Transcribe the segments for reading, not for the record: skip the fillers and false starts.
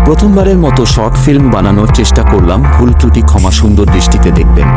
প্রথমবারের মতো short film বানানোর চেষ্টা করলাম, ভুল ত্রুটি ক্ষমা সুন্দর দৃষ্টিতে দেখবেন।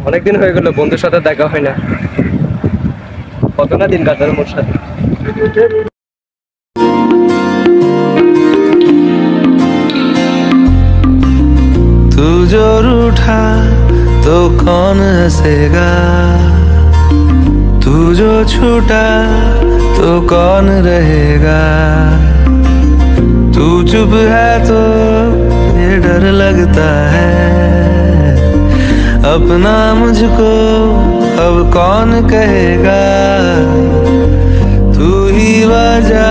অনেকদিন হয়ে গেল বন্ধুর সাথে দেখা হয় না। কত না দিন কাটার মোর সাথে। तू जो रूठा तो कौन हंसेगा, तू जो छूटा तो कौन रहेगा। तू चुप है तो ये डर लगता है, अपना मुझको अब कौन कहेगा। तू ही वजह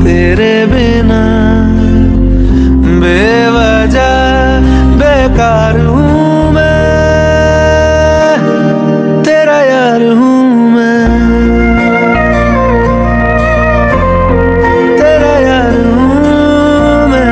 तेरे बिना बेवजह बेकार हूँ मैं, तेरा यार हूँ मैं, तेरा यार हूँ मैं।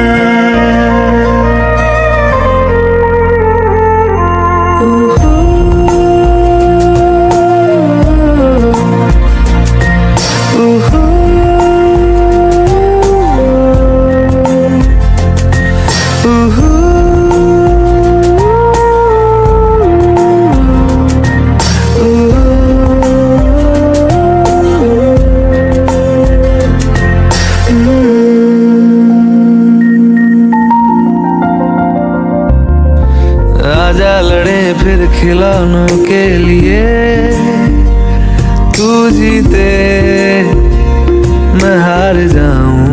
आजा लड़े फिर खिलौनों के लिए, तू जीते मैं हार जाऊं।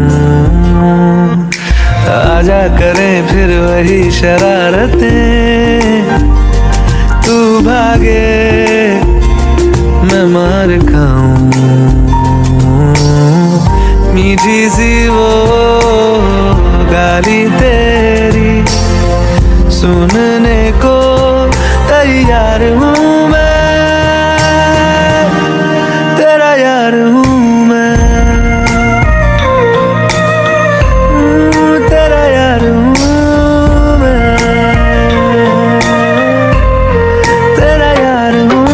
आजा करें फिर वही शरारतें, तू भागे मैं मार खाऊं। मीठी सी वो गाली तेरी सुनने को तैयार हूँ मैं, तेरा यार हूँ मैं, तेरा यार हूँ मैं, तेरा यार हूँ।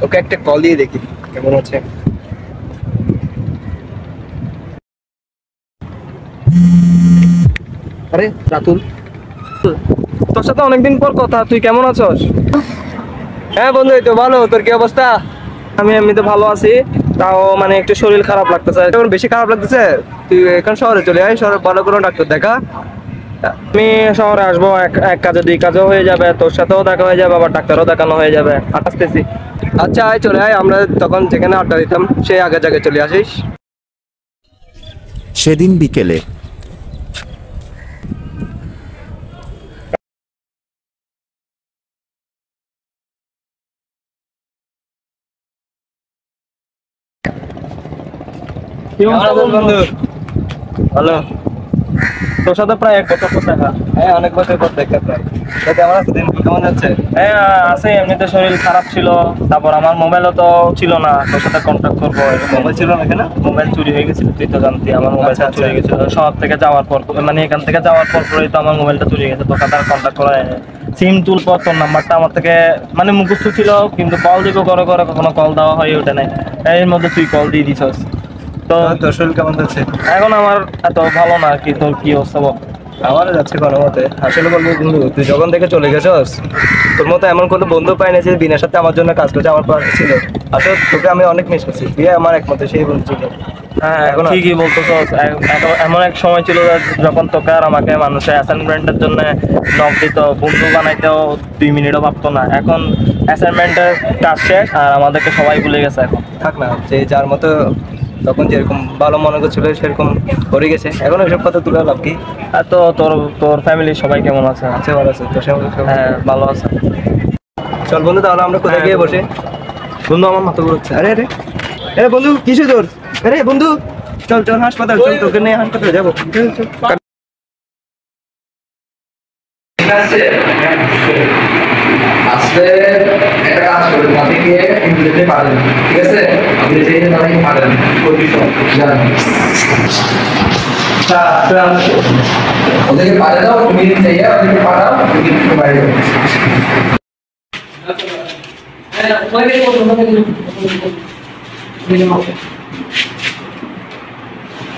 ওকে একটা কল দিয়ে দেখি কেমন আছে। আরে রাতুল, তোর সাথে অনেকদিন পর কথা, তুই কেমন আছস? হ্যাঁ বন্ধু, এই তো ভালো। তোর কি অবস্থা? আমি এমনিতে ভালো আছি, তাও মানে একটু শরীর খারাপ লাগতেছে। এখন বেশি খারাপ লাগতেছে, তুই এখন শহরে চলে আয়, শহরে ভালো কোনো ডাক্তার দেখা। আমি শহরে আসবো, এক কাজে দুই কাজও হয়ে যাবে, তোর সাথেও দেখা হয়ে যাবে, আবার ডাক্তারও দেখানো হয়ে যাবে। আসতেছি। আচ্ছা আয়, চলে আয়, আমরা তখন যেখানে আড্ডা দিতাম সেই আগের জায়গায় চলে আসিস। সেদিন বিকেলে বন্ধু ভালো। তোর সাথে প্রায় 1 বছর পর দেখা। হ্যাঁ অনেক বছর পর দেখা প্রায়। তো কেমন আছে, দিন কেমন যাচ্ছে? হ্যাঁ আছে, এমনিতে শরীর খারাপ ছিল, তারপর আমার মোবাইলও তো ছিল না তোর সাথে কন্ট্যাক্ট করবো। মোবাইল ছিল না কেন? মোবাইল চুরি হয়ে গেছিল, তুই তো জানতি আমার মোবাইলটা আচ্ছা, চুরি হয়ে গেছিল শহর থেকে যাওয়ার পর, মানে এখান থেকে যাওয়ার পর পরেই তো আমার মোবাইলটা চুরি হয়ে গেছে। তোর সাথে আর কন্ট্যাক্ট করা হয়নি। সিম তুল পর তোর নাম্বারটা আমার থেকে মানে মুখস্থ ছিল, কিন্তু কল দিব করে করে কখনো কল দেওয়া হয়ে ওঠে নাই। এর মধ্যে তুই কল দিয়ে দিছস। তো তোর শরীর কেমন যাচ্ছে? এখন আমার এত ভালো না, কি তোর কি অবস্থা বল? আমারও যাচ্ছে কোনো মতে। আসলে বলবো বন্ধু, তুই যখন থেকে চলে গেছস, তোর মতো এমন কোনো বন্ধু পাই না যে বিনা সাথে আমার জন্য কাজ করছে, আমার পাশে ছিল। আসলে তোকে আমি অনেক মিস করছি, তুই আমার একমাত্র সেই বন্ধু ছিল। হ্যাঁ এখন আর- ঠিকই বলতেছস। এমন এক সময় ছিল যখন তোকে আর আমাকে মানুষের অ্যাসাইনমেন্টের জন্য নক দিত, বন্ধু বানাইতেও 2 মিনিটও ভাবতো না। এখন অ্যাসাইনমেন্টের কাজ শেষ আর আমাদেরকে সবাই ভুলে গেছে এখন। থাক না, যে যার মতো তখন যেরকম ভালো মনে করছিল সেরকম করে গেছে, এখন ওইসব কথা তুলে লাভ কি? আর তো তোর তোর ফ্যামিলির সবাই কেমন আছে? আছে, ভালো আছে, তোর সঙ্গে সব? হ্যাঁ ভালো আছে। চল বন্ধু, তাহলে আমরা কোথায় হ্যাঁ, গিয়ে বসে? বন্ধু আমার মাথা ঘুরছে। আরে আরে আরে বন্ধু, কিসে তোর? আরে বন্ধু, চল চল হাসপাতাল, চল তোকে নিয়ে হাসপাতালে যাবো। চল, চল। আসলে একটা কাজ করবেন, আপনি গিয়ে ইংরেজিতে পারেন, ঠিক আছে? আপনি যেই তাদেরকে পারেন জানেন, ওদেরকে পারে দাও, তুমি চাইয়া ওদেরকে পাঠাও, তুমি একটু বাইরে যাও।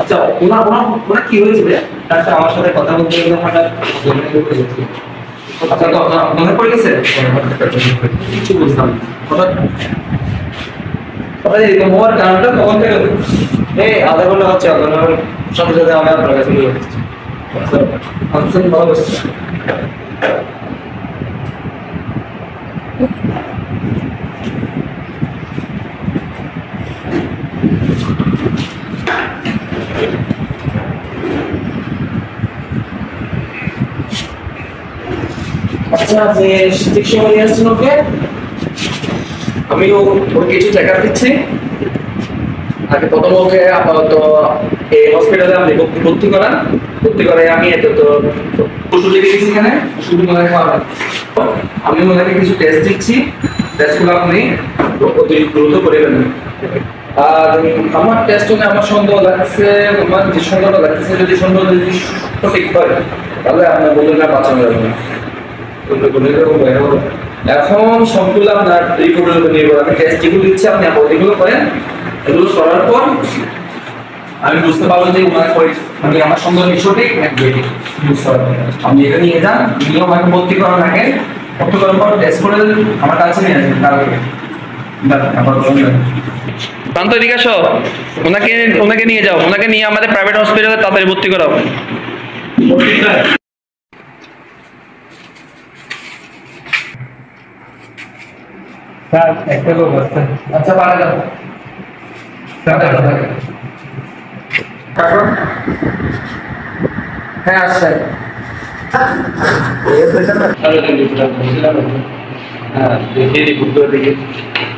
আচ্ছা, ওনার ওনার ওনার কি হয়েছিল? আচ্ছা, আমার সাথে কথা বলতে গেলে হঠাৎ জমে গেছে। আচ্ছা, তো আপনার মনে পড়ে গেছে? কিছু বুঝলাম না। হঠাৎ আরে এরকম হওয়ার কারণটা কখন থেকে? এই আধা ঘন্টা হচ্ছে, আধা ঘন্টার সাথে সাথে আমি আপনার কাছে নিয়ে এসেছি। আচ্ছা, ভালো করছি। আচ্ছা, যে ঠিক সময় নিয়ে আসছেন ওকে, আমি ওর কিছু টাকা দিচ্ছি। আগে প্রথম ওকে আপাতত এই হসপিটালে আপনি ভর্তি করান। ভর্তি করে আমি এত তো ওষুধ লিখে দিচ্ছি, এখানে ওষুধ মনে খাওয়াবেন। আমি ওনাকে কিছু টেস্ট দিচ্ছি, টেস্টগুলো আপনি অতি দ্রুত করে ফেলবেন। আর আমার টেস্ট হলে আমার সন্দেহ লাগছে, আমার যে সন্দেহটা লাগছে, যদি সন্দেহ যদি সঠিক হয় তাহলে আপনার বন্ধুটা বাঁচানো যাবে না। এখন সবগুলো আপনার রিপোর্টের উপর নির্ভর। আমি টেস্ট যেগুলো দিচ্ছি আপনি এগুলো করেন। এগুলো করার পর আমি বুঝতে পারবো যে মানে আমার সন্দেহ সঠিক নাকি বেঠিক বুঝতে পারবো। আপনি এটা নিয়ে যান, নিয়ে আমাকে ভর্তি করার আগে ভর্তি করার পর টেস্ট করে আমার কাছে নিয়ে আসবেন। তারপরে প্রান্ত এদিকে আসো, ওনাকে ওনাকে নিয়ে যাও, ওনাকে নিয়ে আমাদের প্রাইভেট হসপিটালে তাড়াতাড়ি ভর্তি করাও। স্যার, একটা লোক আসছে। আচ্ছা, পারা যাবে। হ্যাঁ আসছে।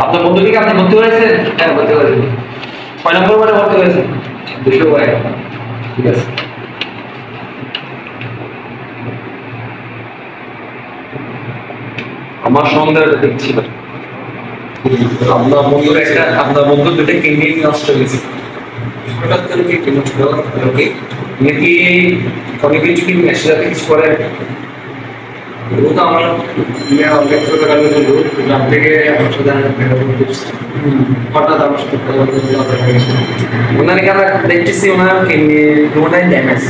আপনার বন্ধু কি আপনি ভর্তি হয়েছেন? হ্যাঁ ভর্তি হয়েছেন। কয় নম্বর ওয়ার্ডে ভর্তি হয়েছেন? 201। ঠিক আছে। আমার সন্দেহটা দেখছি না। আপনার বন্ধু দুটো কিডনি নষ্ট হয়েছে। হঠাৎ করে কি নষ্ট হলো? নাকি অনেক কিছু কি মেসেজ আছে কিছু করে? ও তো আমার অনেক ছোটবেলা গ্রাম থেকে আমার সাথে হঠাৎ আমার সাথে ওনাকে আমরা দেখতেছি ওনার কিডনি দুটাই ড্যামেজ।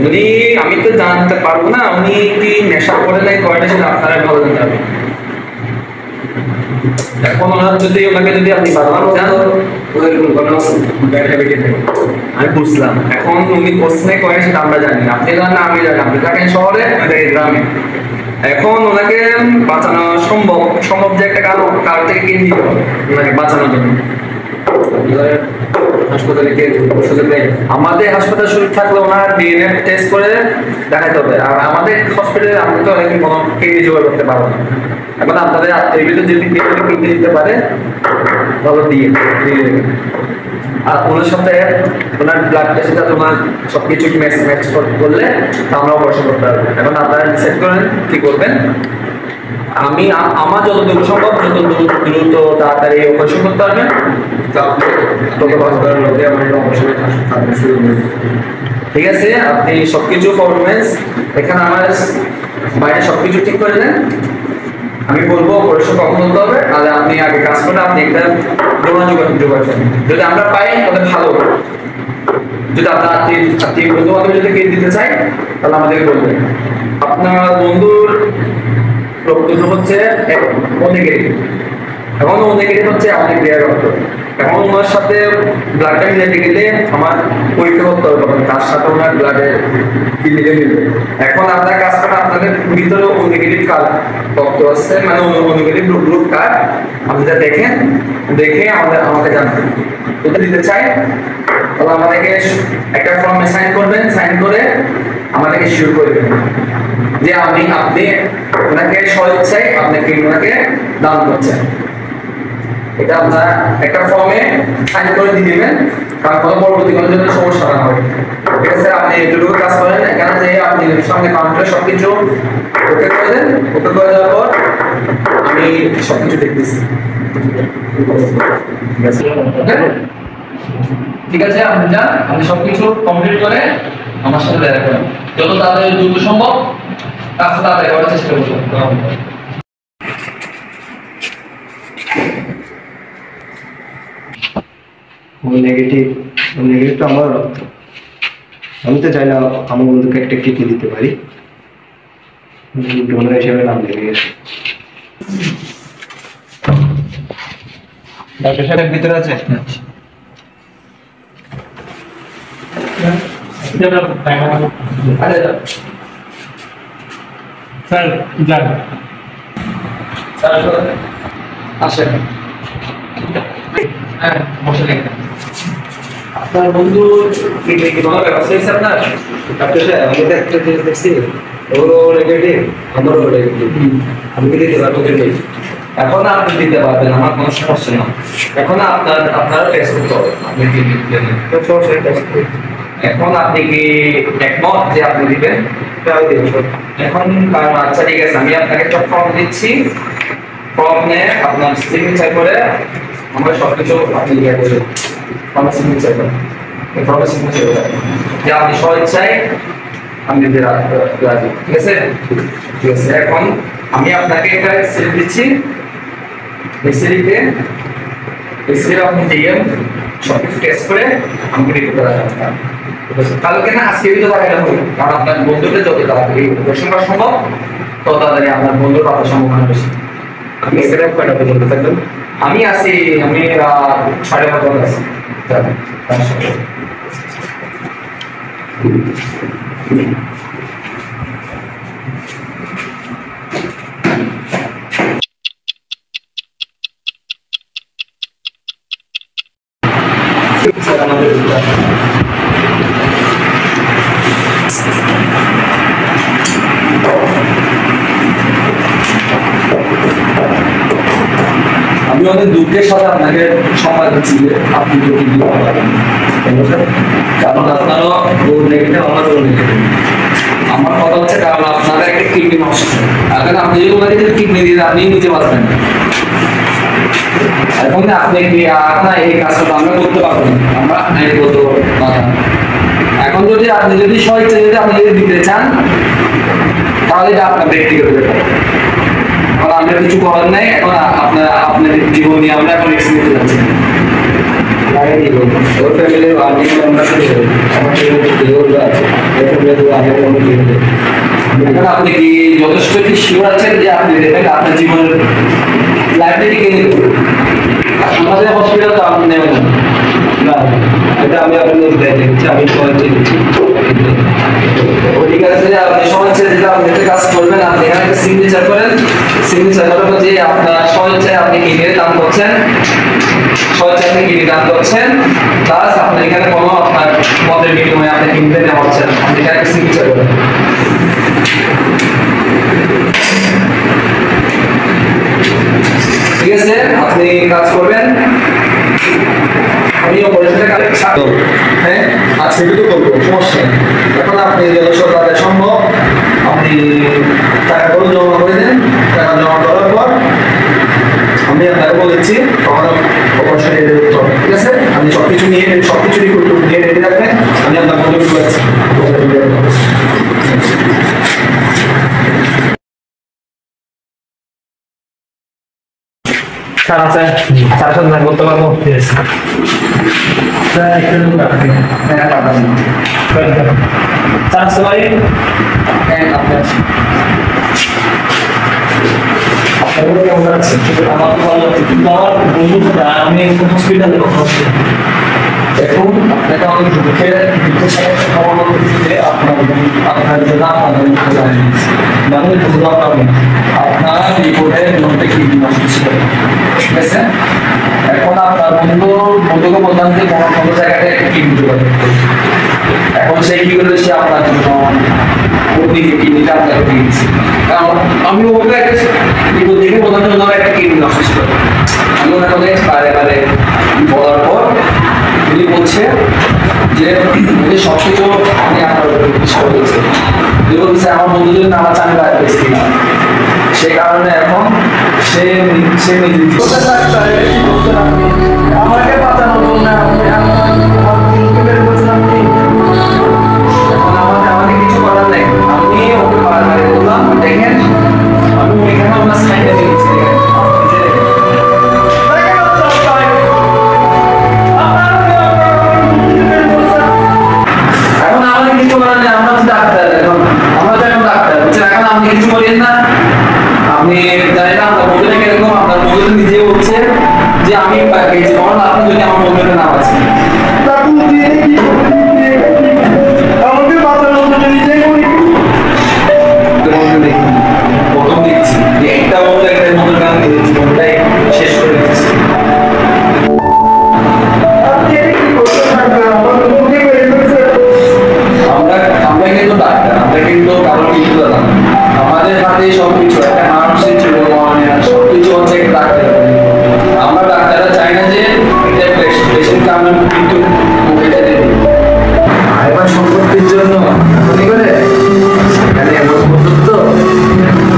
উনি আমি তো জানতে পারবো না উনি কি নেশা করে নাই কয়টা সেটা আপনারা ভালো জানতে হবে। এখন ওনার যদি ওনাকে যদি আপনি বারবার যান ওদের কোনো আমি বুঝলাম। এখন উনি কোথায় করে সেটা আমরা জানি না, আপনি জানেন না আমি জানি। আপনি থাকেন শহরে, গ্রামে। এখন ওনাকে বাঁচানো সম্ভব যে একটা কারো থেকে কিনে দিতে হবে ওনাকে বাঁচানোর জন্য। হাসপাতালে কে ওষুধ নেই? আমাদের হাসপাতাল শুরু থাকলে ওনার ডিএনএ টেস্ট করে দেখাতে হবে। আর আমাদের হসপিটালে আমরা তো অনেক কোনো কিডনি জোগাড় করতে পারবো না। এখন আপনাদের আত্মীয় যদি কিডনি দিতে পারে ভালো দিয়ে আর ওনার সাথে ওনার ব্লাড টেস্টটা তোমার সবকিছু ম্যাচ করলে আমরা অপারেশন করতে পারবো। এখন আপনারা ডিসাইড করেন কি করবেন। আমি আমার যতটুকু সম্ভব দ্রুত তাড়াতাড়ি অপারেশন করতে পারবেন, তত ভালো করার লোকে আমার অপারেশনের শুরু করবেন। ঠিক আছে, আপনি সবকিছু পারফরমেন্স এখানে আমার বাইরে সবকিছু ঠিক করে দেন। আমি বলবো অপারেশন কখন হতে হবে, তাহলে আপনি আগে কাজ করে আপনি একটা যোগাযোগ করবেন। যদি আমরা পাই তাহলে ভালো, যদি আপনার আত্মীয় বন্ধু বান্ধব যদি কে দিতে চাই তাহলে আমাদেরকে বলবেন। আপনার বন্ধুর রক্ত হচ্ছে অনেকেরই, এখন অনেকেরই হচ্ছে অনেক দেয়ার রক্ত। এখন ওনার সাথে ব্লাডটা মিলাতে গেলে আমার পরীক্ষা করতে হবে তার সাথে ওনার ব্লাডের কি মিলে মিলবে। এখন আপনার কাজ করে আপনাদের ভিতরে নেগেটিভ কার্ড রক্ত আছে, মানে নেগেটিভ গ্রুপ কার্ড আপনি যা দেখেন, দেখে আমাকে জানাবেন। যদি দিতে চাই তাহলে আমাদেরকে একটা ফর্মে সাইন করবেন, সাইন করে আমাদেরকে শিওর করে দেবেন যে আপনি ওনাকে স্বেচ্ছায় ওনাকে দান করছেন। এটা আপনারা একটা ফর্মে সাইন করে দিয়ে দিবেন, কারণ কোনো পরবর্তী কোনো জন্য সমস্যা না হয়। ঠিক আছে, আপনি এটুকু কাজ করেন, এখানে যে আপনি সঙ্গে কাউন্টারে সবকিছু ওকে করে দেন। ওকে করে দেওয়ার পর আমি সবকিছু দেখতেছি। ঠিক আছে, আপনি যান, আপনি সবকিছু কমপ্লিট করে আমার সাথে দেখা করেন। যত তাড়াতাড়ি দ্রুত সম্ভব কাজটা তাড়াতাড়ি করার চেষ্টা করবেন। নেগেটিভ তো আমার রক্ত, আমি তো চাই না আমার বন্ধুকে একটা কিডনি দিতে পারি, ডোনার হিসেবে নাম লেগে গেছে। ডাক্তার সাহেব ভিতরে আছে? স্যার যান, আসেন। হ্যাঁ, বসে দেখেন। আপনার বন্ধু কি কোনো ব্যবস্থা হয়েছে আপনার? ডাক্তার সাহেব, আমি তো একটা জিনিস দেখছি, ওরও নেগেটিভ আমারও নেগেটিভ, আমি কি দিতে পারবো? এখন আপনি দিতে পারবেন, আমার কোনো সমস্যা না। এখন আপনার টেস্ট করতে হবে, আপনি কি দিবেন? এখন আপনি কি একমত যে আপনি দিবেন? এখন কারণ আচ্ছা ঠিক আছে, আমি আপনাকে একটা ফর্ম দিচ্ছি, ফর্ম নিয়ে আপনার সিগনেচার করে আমরা সবকিছু আপনি লিখে দেবেন। ফর্মে সিগনেচার করেন, ফর্মে সিগনেচার করেন যে আপনি স্বেচ্ছায় আপনি দিতে রাজি। ঠিক আছে, ঠিক আছে। এখন আমি আপনাকে একটা স্লিপ দিচ্ছি, এই স্লিপে আপনি দিয়ে সবকিছু টেস্ট করে আমাকে রিপোর্ট করা যাবে। কালকে না আজকে তো দেখা যাবে, কারণ আপনার বন্ধুকে যত তাড়াতাড়ি অপারেশন করা সম্ভব তত তাড়াতাড়ি আপনার বন্ধুর পাওয়ার সম্ভাবনা বেশি। আমি এখানে কয়টা পর্যন্ত থাকবেন? আমি 5:30 আছি। আমি অনেক দুঃখের সাথে আপনাকে সংবাদ দিচ্ছি যে আপনি যদি কারণ আপনারও নেগেটিভ, আমারও নেগেটিভ। আমার কথা হচ্ছে কারণ আপনার একটা কিডনি নষ্ট, এখন আপনি যদি ওনাকে কিডনি দিয়ে আপনি নিজে বাঁচবেন। এখন আপনি কি আপনার এই কাজটা আমরা করতে পারবো না, আমরা আইনগত বাধা। এখন যদি আপনি স্বেচ্ছায় আপনি যদি দিতে চান তাহলে এটা আপনার ব্যক্তিগত ব্যাপার, এখন আমরা কিছু করার নাই। এখন আপনাদের জীবন নিয়ে আমরা এখন রিস্ক নিতে যাচ্ছি। ওর ফ্যামিলির আর্মি মেম্বার আছে, আমার ফ্যামিলির আছে, এখন আপনি কি যথেষ্ট কি শিওর আছেন যে আপনি দেবেন আপনার জীবনের লাইফটাকে কিনে দেবেন? আমাদের হসপিটাল তো আপনি নেবেন না, এটা আমি আপনাদের দেখছি, আমি সবাই দিচ্ছি। ঠিক আছে, আপনি স্বেচ্ছায় দিলে আপনি একটা কাজ করবেন, আপনি এখানে একটা সিগনেচার করেন। সিগনেচার করার পর যে আপনার স্বেচ্ছায় আপনি কিডনি দান করছেন, স্বেচ্ছায় আপনি কিডনি দান করছেন, প্লাস আপনি এখানে কোনো আপনার মতের বিনিময়ে আপনি কিনতে নেওয়া হচ্ছেন, আপনি এখানে একটা সিগনেচার করেন। ঠিক আছে, আপনি কাজ করবেন। আমি অপারেশনের কাজে ছাড়ো, হ্যাঁ আজকে তো করবো, সমস্যা নেই। এখন আপনি যত সরকারের সম্ভব আপনি টাকাগুলো জমা করে দেন, টাকা জমা করার পর আমি আপনাকে বলেছি তখন অপারেশন রেডি করতে হবে, ঠিক আছে? আপনি সবকিছু নিয়ে রেডি রাখবেন, আমি আপনার মধ্যে বলেছি। স্যার আছে, স্যারের সাথে দেখা করতে পারবো? স্যার আসতে পারি? কেমন আছে? আমার তো ভালো আছে, কিন্তু আমার বন্ধু আমি হসপিটালে এখন আপনাকে আমাকে দুঃখের সাথে খবর করতে আপনার জন্য আপনাদের আপনার রিপোর্টের মধ্যে কি ছিল, ঠিক আছে? এখন আপনার বন্ধুকে বললাম যে কোনো জায়গাটা একটা কিনতে পারে, এখন সেই কি করে সে আপনার জন্য কিডনিটা আপনাকে দিয়ে দিচ্ছে। কারণ আমি ওকে একটা রিপোর্ট দেখে বললাম যে ওনার একটা কিডনি নষ্ট ছিল, আমি ওনার মধ্যে বারে বারে বলার পর উনি বলছে যে উনি সবকিছু আপনি আপনার বিশ্বাস করেছে, উনি বলছে আমার বন্ধুদের নামা চানে বাইরে পেয়েছি না, সে কারণে এখন সে নিজে আমাকে বাঁচানো না, আমাকে কিছু করার নেই। আমি ওকে বারবার বললাম দেখেন আমি এখানে আপনার সাইডে দিয়েছি, আপনি জানেন না আপনার বন্ধুটা কিরকম, আপনার বন্ধুটা নিজে বলছে যে আমি পেয়েছি, কারণ আপনি যদি আমার বন্ধুটার নাম আছে প্রথম দেখছি একটা বন্ধু একটা বন্ধুর নাম দিয়েছি, বন্ধুটাই শেষ করে দিচ্ছি। আমরা কিন্তু ডাক্তার, আমরা কিন্তু কারণ কিছু জানাম, আমাদের হাতে সবকিছু, একটা মানুষের জীবন সবকিছু হচ্ছে একটা ডাক্তার। আমরা ডাক্তাররা চাই না যে পেশেন্টকে আমরা কিন্তু মুখে দেব আইবার সম্পত্তির জন্য এখনই করে সেখানে এমন তো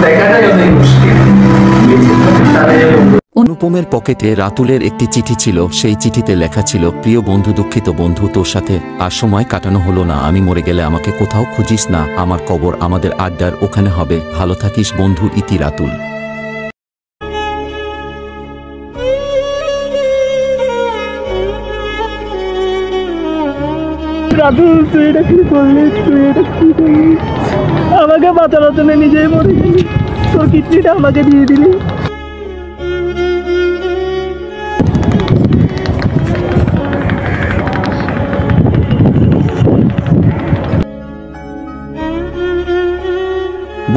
দেখাটাই অনেক মুশকিল। অনুপমের পকেটে রাতুলের একটি চিঠি ছিল, সেই চিঠিতে লেখা ছিল, প্রিয় বন্ধু, দুঃখিত বন্ধু, তোর সাথে আর সময় কাটানো হলো না, আমি মরে গেলে আমাকে কোথাও খুঁজিস না, আমার কবর আমাদের আড্ডার ওখানে হবে, ভালো থাকিস বন্ধু, ইতি রাতুল। রাতুল তুই এটা কি করলি, আমাকে বাঁচানোর জন্য নিজেই মরে গেলি, তোর কিডনিটা আমাকে দিয়ে দিলি।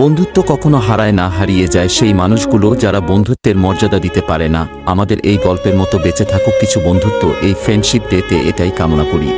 বন্ধুত্ব কখনো হারায় না, হারিয়ে যায় সেই মানুষগুলো যারা বন্ধুত্বের মর্যাদা দিতে পারে না। আমাদের এই গল্পের মতো বেঁচে থাকুক কিছু বন্ধুত্ব এই ফ্রেন্ডশিপ ডেতে, এটাই কামনা করি।